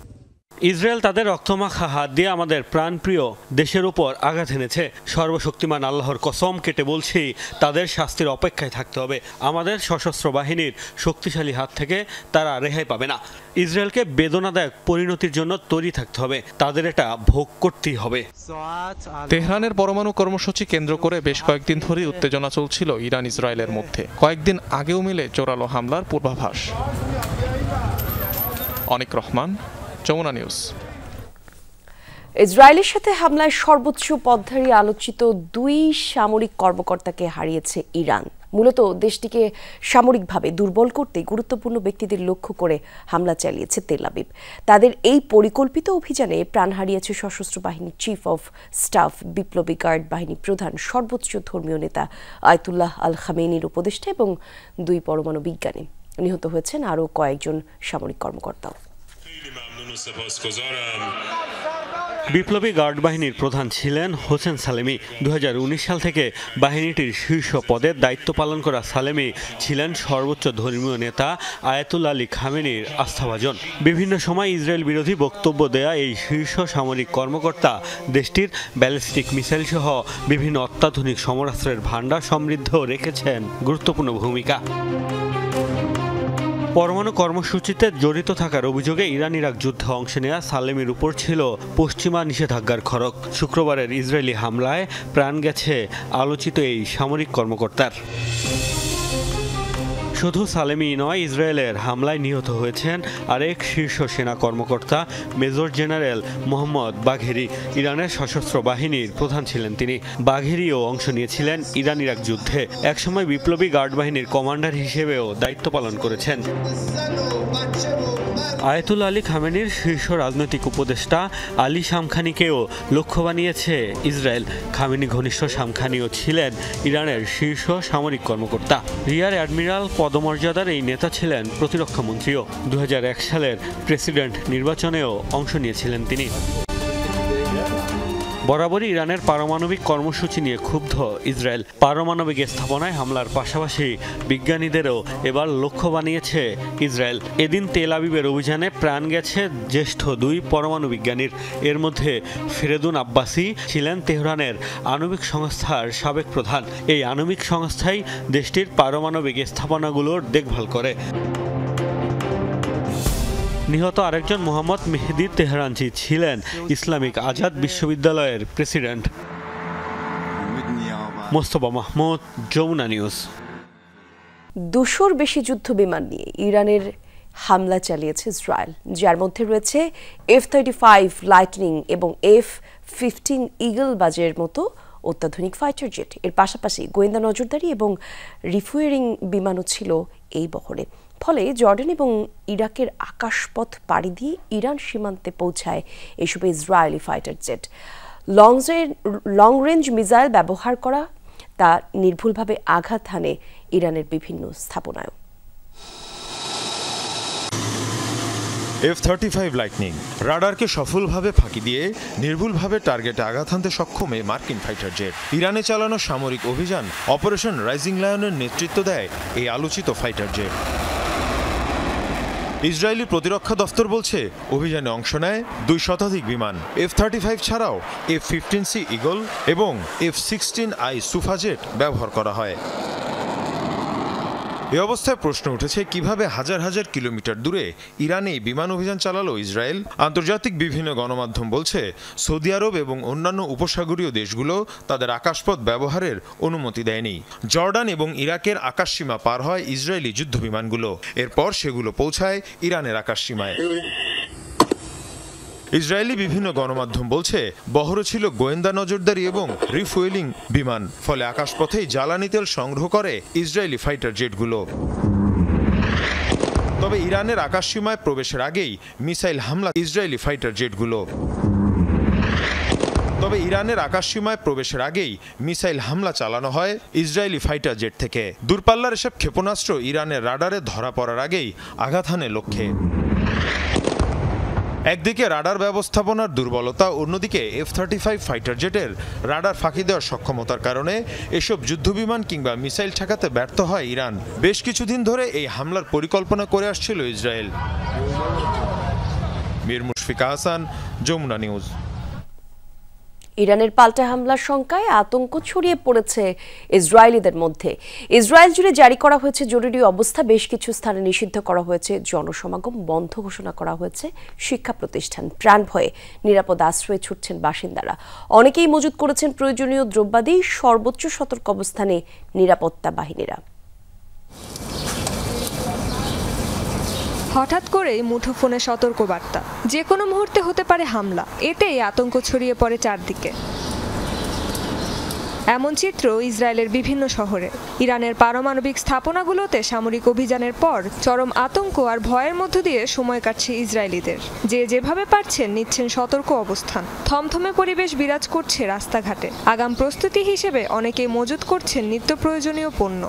ইসরায়েল তাদের রক্তমাখা হাত দিয়ে আমাদের প্রাণপ্রিয় দেশের উপর আঘাত এনেছে। সর্বশক্তিমান আল্লাহর কসম কেটে বলছি, তাদের শাস্তির অপেক্ষায় থাকতে হবে। আমাদের সশস্ত্র বাহিনীর শক্তিশালী হাত থেকে তারা রেহাই পাবে না। ইসরায়েলকে বেদনাদায়ক পরিণতির জন্য তৈরি থাকতে হবে, তাদের এটা ভোগ করতেই হবে। তেহরানের পরমাণু কর্মসূচি কেন্দ্র করে বেশ কয়েকদিন ধরেই উত্তেজনা চলছিল ইরান ইসরায়েলের মধ্যে। কয়েকদিন আগেও মিলে জোরালো হামলার পূর্বাভাস। অনিক রহমান, যমুনা নিউজ। ইসরায়েলের সাথে হামলায় সর্বোচ্চ পদধারী আলোচিত 2 সামরিক কর্মকর্তাকে হারিয়েছে ইরান। মূলত দেশটিকে সামরিকভাবে দুর্বল করতে গুরুত্বপূর্ণ ব্যক্তিদের লক্ষ্য করে হামলা চালিয়েছে তেল আবিব। তাদের এই পরিকল্পিত অভিযানে প্রাণ হারিয়েছে সশস্ত্র বাহিনীর চিফ অফ স্টাফ, বিপ্লবী গার্ড বাহিনী প্রধান, সর্বোচ্চ ধর্মীয় নেতা আয়াতুল্লাহ আল খামেনির উপদেষ্টা এবং 2 পরমাণু বিজ্ঞানী। নিহত হয়েছেন আরও কয়েকজন সামরিক কর্মকর্তাও। বিপ্লবী গার্ড বাহিনীর প্রধান ছিলেন হোসেন সালেমি। 2019 সাল থেকে বাহিনীটির শীর্ষ পদে দায়িত্ব পালন করা সালেমি ছিলেন সর্বোচ্চ ধর্মীয় নেতা আয়াতুল্লাহ আলী খামেনির আস্থাভাজন। বিভিন্ন সময় ইসরায়েল বিরোধী বক্তব্য দেয়া এই শীর্ষ সামরিক কর্মকর্তা দেশটির ব্যালিস্টিক মিসাইল সহ বিভিন্ন অত্যাধুনিক সমরাস্ত্রের ভান্ডার সমৃদ্ধ রেখেছেন গুরুত্বপূর্ণ ভূমিকা। পরমাণু কর্মসূচিতে জড়িত থাকার অভিযোগে ইরান ইরাক যুদ্ধে অংশ নেওয়া সালেমির উপর ছিল পশ্চিমা নিষেধাজ্ঞার খড়গ। শুক্রবারের ইসরায়েলি হামলায় প্রাণ গেছে আলোচিত এই সামরিক কর্মকর্তার। শুধু সালেমি নয়, ইসরায়েলের হামলায় নিহত হয়েছেন আরেক শীর্ষ সেনা কর্মকর্তা মেজর জেনারেল মোহাম্মদ বাঘেরি। ইরানের সশস্ত্র বাহিনীর প্রধান ছিলেন তিনি। বাঘেরিও অংশ নিয়েছিলেন ইরান ইরাক যুদ্ধে। একসময় বিপ্লবী গার্ড বাহিনীর কমান্ডার হিসেবেও দায়িত্ব পালন করেছেন। আয়াতুল্লাহ আলী খামেনির শীর্ষ রাজনৈতিক উপদেষ্টা আলী শামখানিকেও লক্ষ্য বানিয়েছে ইসরায়েল। খামেনি ঘনিষ্ঠ শামখানিও ছিলেন ইরানের শীর্ষ সামরিক কর্মকর্তা। রিয়ার অ্যাডমিরাল পদমর্যাদার এই নেতা ছিলেন প্রতিরক্ষা মন্ত্রীও। 2001 সালের প্রেসিডেন্ট নির্বাচনেও অংশ নিয়েছিলেন তিনি। বরাবরই ইরানের পারমাণবিক কর্মসূচি নিয়ে ক্ষুব্ধ ইসরায়েল। পারমাণবিক স্থাপনায় হামলার পাশাপাশি বিজ্ঞানীদেরও এবার লক্ষ্য বানিয়েছে ইসরায়েল। এদিন তেল আবিবের অভিযানে প্রাণ গেছে জ্যেষ্ঠ 2 পরমাণু বিজ্ঞানীর। এর মধ্যে ফেরেদুন আব্বাসি ছিলেন তেহরানের আণবিক সংস্থার সাবেক প্রধান। এই আণবিক সংস্থাই দেশটির পারমাণবিক স্থাপনাগুলোর দেখভাল করে। নিহত আরেকজন মোহাম্মদ মেহেদি তেহরানজি ছিলেন ইসলামিক আজাদ বিশ্ববিদ্যালয়ের প্রেসিডেন্ট। মোস্তফা মাহমুদ, যমুনা নিউজ। 200-র বেশি যুদ্ধ বিমান নিয়ে ইরানের হামলা চালিয়েছে ইসরায়েল, যার মধ্যে রয়েছে F-35 লাইটনিং এবং F-15 ঈগল বাজের মতো অত্যাধুনিক ফাইটার জেট। এর পাশাপাশি গোয়েন্দা নজরদারি এবং রিফুয়েলিং বিমানও ছিল এই বহরে। ফলে জর্ডান এবং ইরাকের আকাশপথ পাড়ি দিয়ে ইরান সীমান্তে পৌঁছায় এসব Israeli fighter jet. Long range missile ব্যবহার করা তা নির্ভুলভাবে আঘাত হানে ইরানের বিভিন্ন স্থাপনায়। F-35 লাইটনিং রাডারকে সফলভাবে ফাঁকি দিয়ে নির্ভুলভাবে টার্গেটে আঘাত হানতে সক্ষম এই মার্কিন ফাইটার জেট। ইরানে চালানো সামরিক অভিযান অপারেশন রাইজিং লায়নের নেতৃত্ব দেয় এই আলোচিত ফাইটার জেট। ইসরায়েলি প্রতিরক্ষা দফতর বলছে অভিযানে অংশ নেয় 2 শতাধিক বিমান। F-35 ছাড়াও F-15C ঈগল এবং F-16I সুফাজেট ব্যবহার করা হয়। এ অবস্থায় প্রশ্ন উঠেছে কিভাবে হাজার হাজার কিলোমিটার দূরে ইরানে বিমান অভিযান চালালো ইসরায়েল। আন্তর্জাতিক বিভিন্ন গণমাধ্যম বলছে সৌদি আরব এবং অন্যান্য উপসাগরীয় দেশগুলো তাদের আকাশপথ ব্যবহারের অনুমতি দেয়নি। জর্ডান এবং ইরাকের আকাশসীমা পার হয় ইসরায়েলি যুদ্ধ বিমানগুলো। এরপর সেগুলো পৌঁছায় ইরানের আকাশসীমায়। ইসরায়েলি বিভিন্ন গণমাধ্যম বলছে বহরে ছিল গোয়েন্দা নজরদারি এবং রিফুয়েলিং বিমান। ফলে আকাশপথেই জ্বালানি তেল সংগ্রহ করে ইসরায়েলি ফাইটার জেটগুলো। তবে ইরানের আকাশসীমায় প্রবেশের আগেই মিসাইল হামলা ইসরায়েলি ফাইটার জেটগুলো। মিসাইল হামলা চালানো হয় ইসরায়েলি ফাইটার জেট থেকে। দূরপাল্লার এসব ক্ষেপণাস্ত্র ইরানের রাডারে ধরা পড়ার আগেই আঘাত হানে লক্ষ্যে। একদিকে রাডার ব্যবস্থাপনার দুর্বলতা, অন্যদিকে F-35 ফাইটার জেটের রাডার ফাঁকি দেওয়ার সক্ষমতার কারণে এসব যুদ্ধবিমান কিংবা মিসাইল ঠেকাতে ব্যর্থ হয় ইরান। বেশ কিছুদিন ধরে এই হামলার পরিকল্পনা করে আসছিল ইসরায়েল। মীর মুশফিকা হাসান, যমুনা নিউজ। ইরানের পাল্টা হামলার শঙ্কায় আতঙ্ক ছড়িয়ে পড়েছে ইসরায়েলিদের মধ্যে। ইসরায়েল জুড়ে জারি করা হয়েছে জরুরি অবস্থা। বেশ কিছু স্থানে নিষিদ্ধ করা হয়েছে জনসমাগম, বন্ধ ঘোষণা করা হয়েছে শিক্ষা প্রতিষ্ঠান। প্রাণ ভয়ে নিরাপদ আশ্রয়ে ছুটছেন বাসিন্দারা। অনেকেই মজুত করেছেন প্রয়োজনীয় দ্রব্যাদি। সর্বোচ্চ সতর্ক অবস্থানে নিরাপত্তা বাহিনীরা। হঠাৎ করেই মুঠোফোনে সতর্কবার্তা, যে কোনো মুহূর্তে হতে পারে হামলা। এতেই আতঙ্ক ছড়িয়ে পড়ে চারদিকে। এমন চিত্র ইসরায়েলের বিভিন্ন শহরে। ইরানের পারমাণবিক স্থাপনাগুলোতে সামরিক অভিযানের পর চরম আতঙ্ক আর ভয়ের মধ্য দিয়ে সময় কাটছে ইসরায়েলিদের। যে যেভাবে পারছেন নিচ্ছেন সতর্ক অবস্থান। থমথমে পরিবেশ বিরাজ করছে রাস্তাঘাটে। আগাম প্রস্তুতি হিসেবে অনেকেই মজুত করছেন নিত্য প্রয়োজনীয় পণ্য।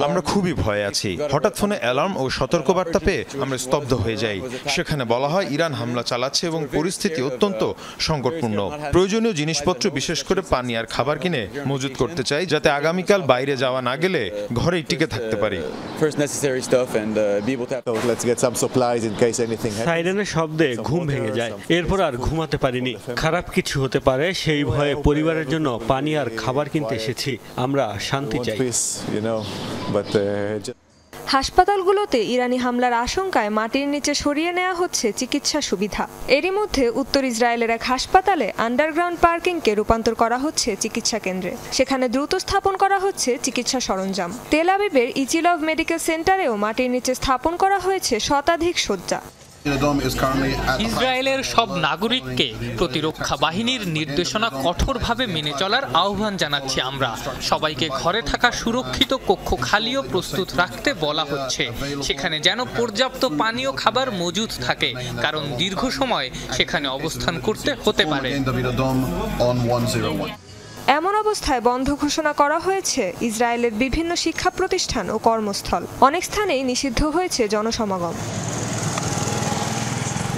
আমরা খুবই ভয়ে আছি। হঠাৎ ফোনে অ্যালার্ম ও সতর্কবার্তা পেয়ে আমরা স্তব্ধ হয়ে যাই। সেখানে বলা হয় ইরান হামলা চালাচ্ছে এবং পরিস্থিতি অত্যন্ত সংকটপূর্ণ। প্রয়োজনীয় জিনিসপত্র বিশেষ করে পানি আর খাবার কিনে মজুত করতে চাই, যাতে আগামীকাল বাইরে যাওয়া না গেলে ঘরেই টিকে থাকতে পারি। সাইরেনের শব্দে ঘুম ভেঙে যায়, এরপর আর ঘুমাতে পারিনি। খারাপ কিছু হতে পারে সেই ভয়ে পরিবারের জন্য পানি আর খাবার কিনতে এসেছি। আমরা শান্তি চাই। হাসপাতালগুলোতে ইরানি হামলার আশঙ্কায় মাটির নিচে সরিয়ে নেওয়া হচ্ছে চিকিৎসা সুবিধা। এরই মধ্যে উত্তর ইসরায়েলের এক হাসপাতালে আন্ডারগ্রাউন্ড পার্কিংকে রূপান্তর করা হচ্ছে চিকিৎসা কেন্দ্রে। সেখানে দ্রুত স্থাপন করা হচ্ছে চিকিৎসা সরঞ্জাম। তেল আবিবের ইচিলভ মেডিকেল সেন্টারেও মাটির নিচে স্থাপন করা হয়েছে শতাধিক শয্যা। ইসরায়েলের সব নাগরিককে প্রতিরক্ষা বাহিনীর নির্দেশনা কঠোরভাবে মেনে চলার আহ্বান জানাচ্ছি আমরা। সবাইকে ঘরে থাকা সুরক্ষিত কক্ষ খালি ও প্রস্তুত রাখতে বলা হচ্ছে। সেখানে যেন পর্যাপ্ত পানি ও খাবার মজুদ থাকে, কারণ দীর্ঘ সময় সেখানে অবস্থান করতে হতে পারে। এমন অবস্থায় বন্ধ ঘোষণা করা হয়েছে ইসরায়েলের বিভিন্ন শিক্ষা প্রতিষ্ঠান ও কর্মস্থল। অনেক স্থানেই নিষিদ্ধ হয়েছে জনসমাগম।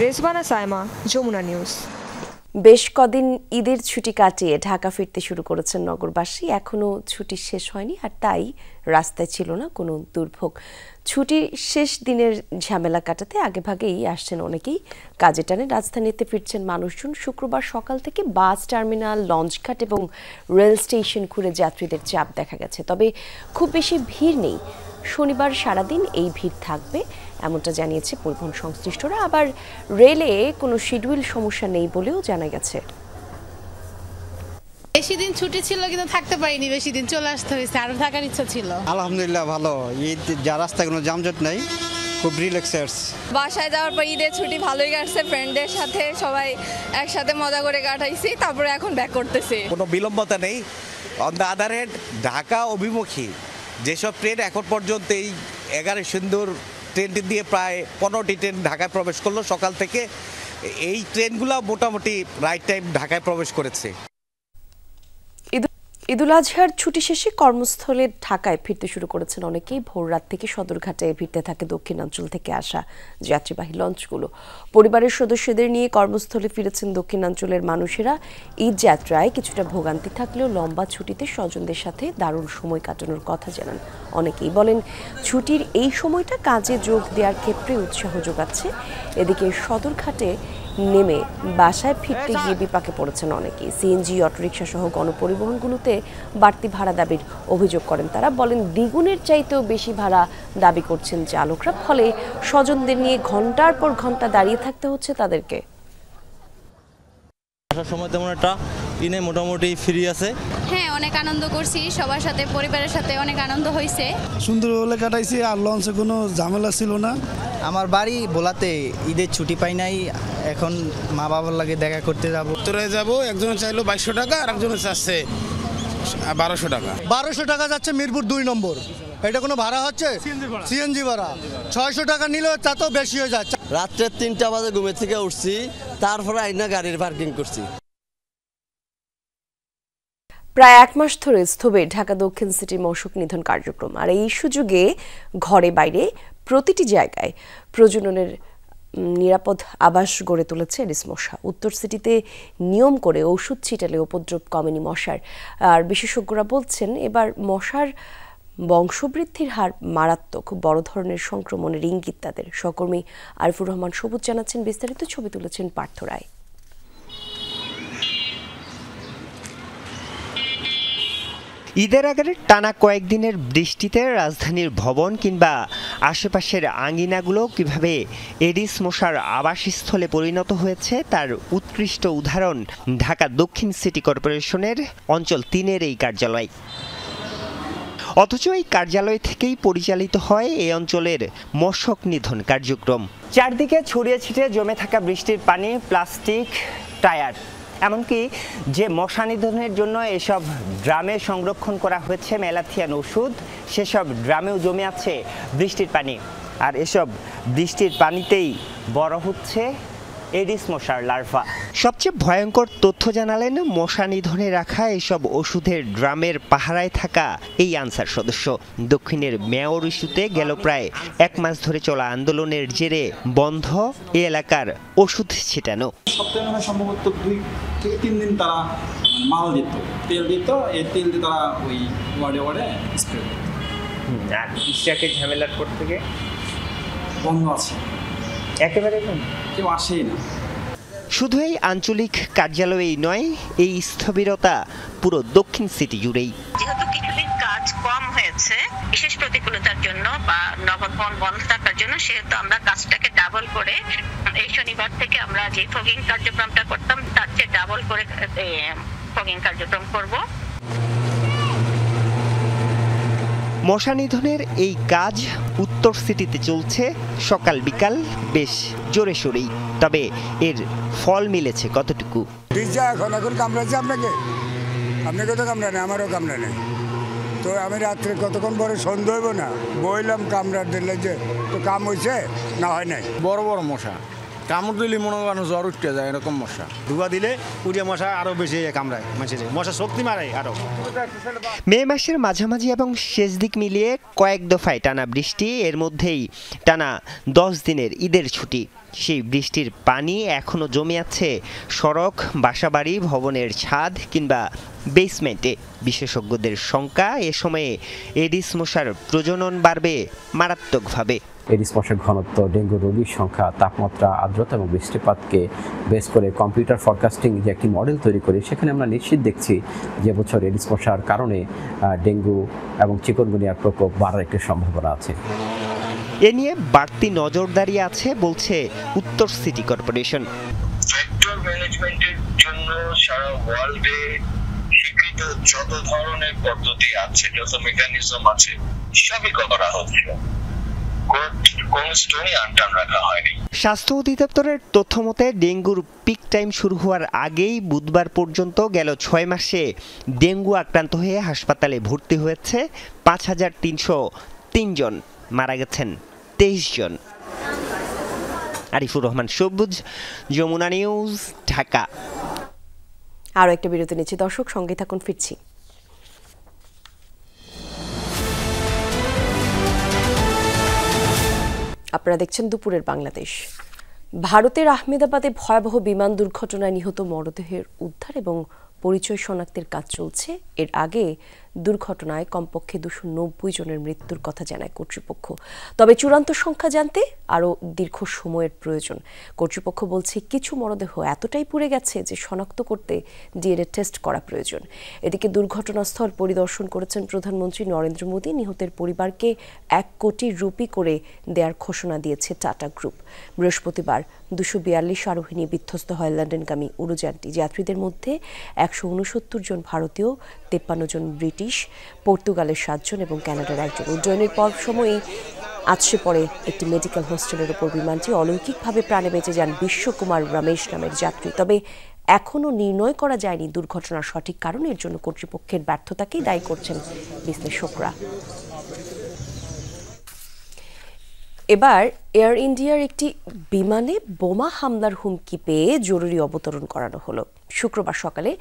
রেজবানা সাইমা, যমুনা নিউজ। বেশ কদিন ঈদের ছুটি কাটিয়ে ঢাকা ফিরতে শুরু করেছেন নগরবাসী। এখনো ছুটি শেষ হয়নি, আর তাই রাস্তায় ছিল না কোনো দুর্ভোগ। ছুটির শেষ দিনের ঝামেলা কাটাতে আগেভাগেই আসছেন অনেকেই। কাজে টানে রাজধানীতে ফিরছেন মানুষজন। শুক্রবার সকাল থেকে বাস টার্মিনাল, লঞ্চঘাট এবং রেল স্টেশন ঘুরে যাত্রীদের চাপ দেখা গেছে, তবে খুব বেশি ভিড় নেই। শনিবার সারাদিন এই ভিড় থাকবে এমনটা জানিয়েছে পরিবহন সংশ্লিষ্টরা। আবার রেলে কোনো শিডিউল সমস্যা নেই বলেও জানা গেছে। বেশি দিন ছুটি ছিল কিন্তু থাকতে পারিনি, বেশি দিন চলে আসতে হয়েছে, আরো থাকার ইচ্ছা ছিল। আলহামদুলিল্লাহ ভালো, ঈদ যা রাস্তায় কোনো যানজট নাই, খুব রিল্যাক্সার্স। বাসায় যাওয়ার পর ঈদের ছুটি ভালোই কাটছে, ফ্রেন্ডদের সাথে সবাই একসাথে মজা করে কাটাইছি, তারপরে এখন ব্যাক করতেছি। কোনো বিলম্বতা নেই। On the other hand Dhaka অভিমুখী যেসব ট্রেন এখন পর্যন্ত এই 11 সিন্দুর ট্রেনটি দিয়ে প্রায় 15টি ট্রেন ঢাকায় প্রবেশ করলো সকাল থেকে, এই ট্রেনগুলো মোটামুটি রাইট টাইম ঢাকায় প্রবেশ করেছে। ঈদুল আজহার ছুটি শেষে কর্মস্থলে ঢাকায় ফিরতে শুরু করেছেন অনেকেই। ভোর রাত থেকে সদরঘাটে ভিড়তে থাকে দক্ষিণাঞ্চল থেকে আসা যাত্রীবাহী লঞ্চগুলো। পরিবারের সদস্যদের নিয়ে কর্মস্থলে ফিরেছেন দক্ষিণাঞ্চলের মানুষেরা। ঈদ যাত্রায় কিছুটা ভোগান্তি থাকলেও লম্বা ছুটিতে স্বজনদের সাথে দারুণ সময় কাটানোর কথা জানান অনেকেই। বলেন ছুটির এই সময়টা কাজে যোগ দেওয়ার ক্ষেত্রে উৎসাহ যোগাচ্ছে। এদিকে সদরঘাটে নেমে বাসায় ফিরতে গিয়ে বিপাকে পড়েছেন অনেকেই। সিএনজি, অটোরিকশা সহ গণপরিবহনগুলোতে বাড়তি ভাড়া দাবির অভিযোগ করেন তারা। বলেন দ্বিগুণের চাইতেও বেশি ভাড়া দাবি করছেন চালকরা, ফলে স্বজনদের নিয়ে ঘন্টার পর ঘন্টা দাঁড়িয়ে থাকতে হচ্ছে তাদেরকে। আসার সময় তেমন একটা দিনে মোটামুটি ফ্রি আছে। হ্যাঁ, অনেক আনন্দ করছি, সবার সাথে পরিবারের সাথে অনেক আনন্দ হয়েছে। সুন্দর হলে কাটাইছি, আর লঞ্চে কোনো ঝামেলা ছিল না। আমার বাড়ি ভোলাতে, ঈদের ছুটি পাই নাই, এখন মা বাবার লাগে দেখা করতে যাব। উত্তরে যাব, একজনে চাইলো 2200 টাকা আর একজনে চাচ্ছে 1200 টাকা। 1200 টাকা যাচ্ছে মিরপুর 2 নম্বর, এটা কোনো ভাড়া হচ্ছে? সিএনজি ভাড়া 600 টাকা নিলে তাতেও বেশি হয়ে যাচ্ছে। রাত্রে 3টা বাজে ঘুমের থেকে উঠছি, তারপরে আইনা গাড়ির পার্কিং করছি। প্রায় 1 মাস ধরে স্থবির ঢাকা দক্ষিণ সিটি মশক নিধন কার্যক্রম। আর এই সুযোগে ঘরে বাইরে প্রতিটি জায়গায় প্রজননের নিরাপদ আবাস গড়ে তুলেছে এডিস মশা। উত্তর সিটিতে নিয়ম করে ওষুধ ছিটালে উপদ্রব কমেনি মশার। আর বিশেষজ্ঞরা বলছেন এবার মশার বংশবৃদ্ধির হার মারাত্মক, বড় ধরনের সংক্রমণের ইঙ্গিত তাদের। সহকর্মী আরিফুর রহমান সবুজ জানাচ্ছেন বিস্তারিত। ছবি তুলেছেন পার্থ রায়। ঈদের আগের টানা কয়েকদিনের বৃষ্টিতে রাজধানীর ভবন কিংবা আশেপাশের আঙ্গিনাগুলো কিভাবে এডিস মশার আবাসস্থলে পরিণত হয়েছে তার উৎকৃষ্ট উদাহরণ ঢাকা দক্ষিণ সিটি কর্পোরেশনের অঞ্চল 3-এর এই কার্যালয়। অথচ এই কার্যালয় থেকেই পরিচালিত হয় এই অঞ্চলের মশক নিধন কার্যক্রম। চারদিকে ছড়িয়ে ছিটিয়ে জমে থাকা বৃষ্টির পানি, প্লাস্টিক, টায়ার, এমনকি যে মশা নিধনের জন্য এসব ড্রামে সংরক্ষণ করা হয়েছে ম্যালাথিয়ান ওষুধ, সেসব ড্রামেও জমে আছে বৃষ্টির পানি। আর এসব বৃষ্টির পানিতেই বড় হচ্ছে এডিস মশার লার্ভা। সবচেয়ে ভয়ঙ্কর তথ্য জানালেন মশা নিধনে রাখা এসব ওষুধের ড্রামের পাহারায় থাকা এই আনসার সদস্য। দক্ষিণের মেয়র ইস্যুতে গেল প্রায় 1 মাস ধরে চলা আন্দোলনের জেরে বন্ধ এ এলাকার ওষুধ ছিটানো। সপ্তাহে নয় সম্ভবত 2 থেকে 3 দিন তারা মাল দিত, তেল দিত, এই তেল দিয়ে তারা ওই ওয়ার্ডে ওয়ার্ডে স্প্রে করত। আর ইস্টাকে ঝামেলার পর থেকে বন্ধ আছে, একেবারে কেউ আসেই না। শুধু এই আঞ্চলিক কার্যালয়েই নয়, এই স্থবিরতা পুরো দক্ষিণ সিটি জুড়েই। যেহেতু কিছুদিন কাজ কম হয়েছে বিশেষ প্রতিকূলতার জন্য বা নগদ বন্ধ থাকার জন্য, সেহেতু আমরা কাজটাকে ডাবল করে এই শনিবার থেকে আমরা যে ফগিং কার্যক্রমটা করতাম তার চেয়ে ডাবল করে ফগিং কার্যক্রম করব। মশা নিধনের এই কাজ উত্তর সিটিতে চলছে সকাল বিকাল বেশ জোরে সোরেই। তবে এর ফল মিলেছে কতটুকু? এখন কামড়াচ্ছে আপনাকে তো কামড়া নেই, আমারও কামড়া নেই। তো আমি রাত্রে কতক্ষণ পরে সন্ধ্যা হইব না বইলাম কামড়া দিলে যে তো কাম হয়েছে না হয় নাই। বড় বড় মশা কামড় দিলে মনে করেন জ্বর উঠতে যায়, এরকম মশা। ধোঁয়া দিলে উড়িয়া মশা আরো বেশি কামড়ায়, মশা শক্তি মারে আরো। মে মাসের মাঝামাঝি এবং শেষ দিক মিলিয়ে কয়েক দফায় টানা বৃষ্টি, এর মধ্যেই টানা 10 দিনের ঈদের ছুটি। সেই বৃষ্টির পানি এখনো জমে আছে সড়ক, বাসাবাড়ি, ভবনের ছাদ কিংবা বেসমেন্টে। বিশেষজ্ঞদের শঙ্কা, এ সময়ে এডিস মশার প্রজনন বাড়বে মারাত্মকভাবে। এডিস মশার ঘনত্ব, ডেঙ্গু রোগীর সংখ্যা, তাপমাত্রা, আর্দ্রতা এবং বৃষ্টিপাতকে বেস করে কম্পিউটার ফরকাস্টিং যে একটি মডেল তৈরি করি, সেখানে আমরা নিশ্চিত দেখছি যে বছর এডিস মশার কারণে ডেঙ্গু এবং চিকুনগুনিয়ার প্রকোপ বাড়ার একটি সম্ভাবনা আছে। এ নিয়ে বাড়তি নজরদারি আছে বলছে উত্তর সিটি কর্পোরেশন। ভেক্টর ম্যানেজমেন্টের জন্য সারা ওয়ার্ল্ডে স্বীকৃত যত ধরনের পদ্ধতি আছে, যত মেকানিজম আছে, সবই করা হচ্ছে। স্বাস্থ্য অধিদপ্তরের তথ্য মতে ডেঙ্গুর পিক টাইম শুরু হওয়ার আগেই বুধবার পর্যন্ত গেল 6 মাসে ডেঙ্গু আক্রান্ত হয়ে হাসপাতালে ভর্তি হয়েছে 5303 জন, মারা গেছেন 23 জন। আরিফুর রহমান সবুজ, যমুনা নিউজ, ঢাকা। আরও একটা বিরতি নিচ্ছি দর্শক, সঙ্গে থাকুন, ফিরছি। আপনারা দেখছেন দুপুরের বাংলাদেশ। ভারতের আহমেদাবাদে ভয়াবহ বিমান দুর্ঘটনায় নিহত মরদেহের উদ্ধার এবং পরিচয় শনাক্তের কাজ চলছে। এর আগে দুর্ঘটনায় কমপক্ষে 290 জনের মৃত্যুর কথা জানায় কর্তৃপক্ষ। তবে চূড়ান্ত সংখ্যা জানতে আরও দীর্ঘ সময়ের প্রয়োজন। কর্তৃপক্ষ বলছে কিছু মরদেহ এতটাই পুড়ে গেছে যে শনাক্ত করতে ডিএনএ টেস্ট করা প্রয়োজন। এদিকে দুর্ঘটনাস্থল পরিদর্শন করেছেন প্রধানমন্ত্রী নরেন্দ্র মোদী। নিহতের পরিবারকে 1 কোটি রুপি করে দেওয়ার ঘোষণা দিয়েছে টাটা গ্রুপ। বৃহস্পতিবার 242 আরোহী নিয়ে বিধ্বস্ত হয় লন্ডনগামী উড়োযানটি। যাত্রীদের মধ্যে 169 জন ভারতীয়, 53 জন ব্রিটিশ, পর্তুগালের 7 জন এবং কানাডার 1 জন। উড্ডয়নের পর সময়ই আছড়ে পড়ে একটি মেডিকেল হোস্টেলের উপর বিমানটি। অলৌকিকভাবে প্রাণে বেঁচে যান বিশ্বকুমার রমেশ নামের যাত্রী। তবে এখনও নির্ণয় করা যায়নি দুর্ঘটনার সঠিক কারণ। এর জন্য কর্তৃপক্ষের ব্যর্থতাকেই দায়ী করছেন বিশ্লেষকরা। এবার এয়ার ইন্ডিয়ার একটি বিমানে বোমা হামলার হুমকি পেয়ে জরুরি অবতরণ করানো হলো। শুক্রবার সকালে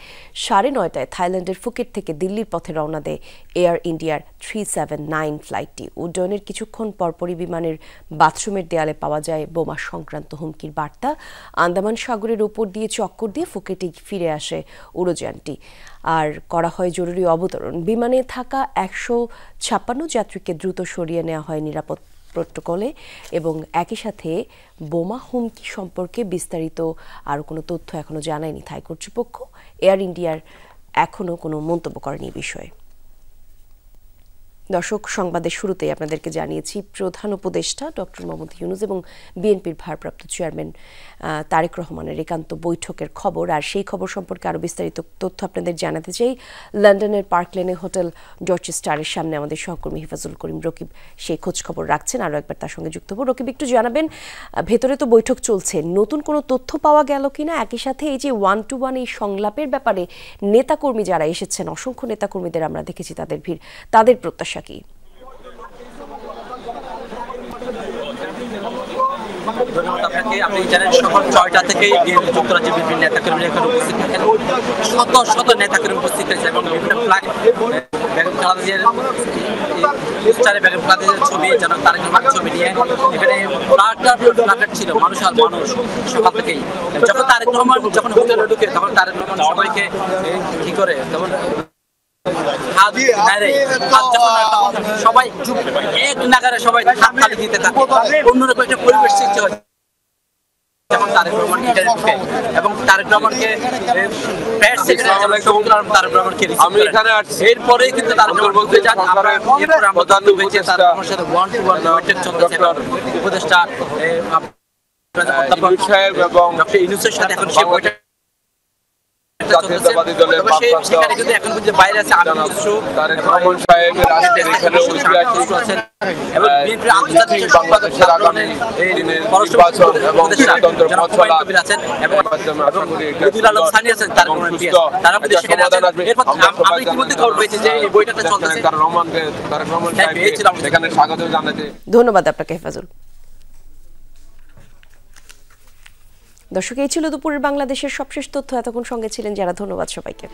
9:30টায় থাইল্যান্ডের ফুকেট থেকে দিল্লির পথে রওনা দেয় এয়ার ইন্ডিয়ার 379 ফ্লাইটটি। উড্ডয়নের কিছুক্ষণ পরপরই বিমানের বাথরুমের দেয়ালে পাওয়া যায় বোমা সংক্রান্ত হুমকির বার্তা। আন্দামান সাগরের উপর দিয়ে চক্কর দিয়ে ফুকেটে ফিরে আসে উড়োযানটি আর করা হয় জরুরি অবতরণ। বিমানে থাকা 156 যাত্রীকে দ্রুত সরিয়ে নেওয়া হয় নিরাপদ প্রোটোকলে এবং একই সাথে বোমা হুমকি সম্পর্কে বিস্তারিত আরও কোনো তথ্য এখনও জানায়নি থাই কর্তৃপক্ষ। এয়ার ইন্ডিয়ার এখনও কোনো মন্তব্য করেনি এই বিষয়ে। দর্শক, সংবাদের শুরুতেই আপনাদেরকে জানিয়েছি প্রধান উপদেষ্টা ডক্টর মোহাম্মদ ইউনূস এবং বিএনপির ভারপ্রাপ্ত চেয়ারম্যান তারেক রহমানের একান্ত বৈঠকের খবর। আর সেই খবর সম্পর্কে আরও বিস্তারিত তথ্য আপনাদের জানাতে চাই। লন্ডনের পার্ক লেনে হোটেল ডরচেস্টারের সামনে আমাদের সহকর্মী হিফাজুল করিম রকিব সেই খোঁজ খবর রাখছেন। আরও একবার তার সঙ্গে যুক্ত হব। রকিব, একটু জানাবেন, ভেতরে তো বৈঠক চলছে, নতুন কোনো তথ্য পাওয়া গেল কিনা? একই সাথে এই যে 1-to-1 এই সংলাপের ব্যাপারে নেতাকর্মী যারা এসেছেন, অসংখ্য নেতাকর্মীদের আমরা দেখেছি, তাদের ভিড়, তাদের প্রত্যাশা কি? ধন্যবাদ আপনাকে। থাকে, আপনি জানেন সকাল 6টা থেকেই বিএনপি যুক্তরাজ্যের বিভিন্ন নেতাকর্মীরা এখানে উপস্থিত থাকেন, শত শত নেতাকর্মী উপস্থিত হয়েছে এবং বিভিন্ন ফ্ল্যাগ বেগম খালেদা জিয়ার বেগম খালেদা জিয়ার ছবি যেন তারেক রহমানের ছবি নিয়ে এখানে প্লাকার্ড ছিল, মানুষ আর মানুষ সকাল থেকেই। যখন তারেক রহমান যখন হোটেলে ঢুকে তখন তারেক রহমান সবাইকে কি করে তখন সবাই এক নাগারে সবাই হাত তালি দিতে থাকে, অন্যরকম একটা পরিবেশ সৃষ্টি হয় যখন তারেক রহমান এখানে ঢুকে এবং তারেক রহমানকে এরপরে কিন্তু তারেক রহমান বলতে যান আমরা উপদেষ্টা অধ্যাপক এবং ডক্টর ইউনূসের সাথে এখন সেই বইটা জাতীয়তাবাদী দলের সেখানে কিন্তু এখন পর্যন্ত বাইরে আছে আমি তারেক রহমান সাহেবের আজকের এখানে ঐতিহাসিক এবং বিএনপির আন্তর্জাতিক বাংলাদেশের আগামী নির্বাচন এবং গণতন্ত্র পথ চলা আছেন এবং আব্দুল আলম সানি আছেন তার তারা কিন্তু সেখানে আছেন। এরপর আমি ইতিমধ্যে খবর পেয়েছি যে এই বইটাতে চলতেছে। তারেক রহমান সাহেব সেখানে স্বাগত জানাতে। ধন্যবাদ আপনাকে হেফাজুল। দর্শক, এই ছিল দুপুরের বাংলাদেশের সবশেষ তথ্য। এতক্ষণ সঙ্গে ছিলেন যারা, ধন্যবাদ সবাইকে।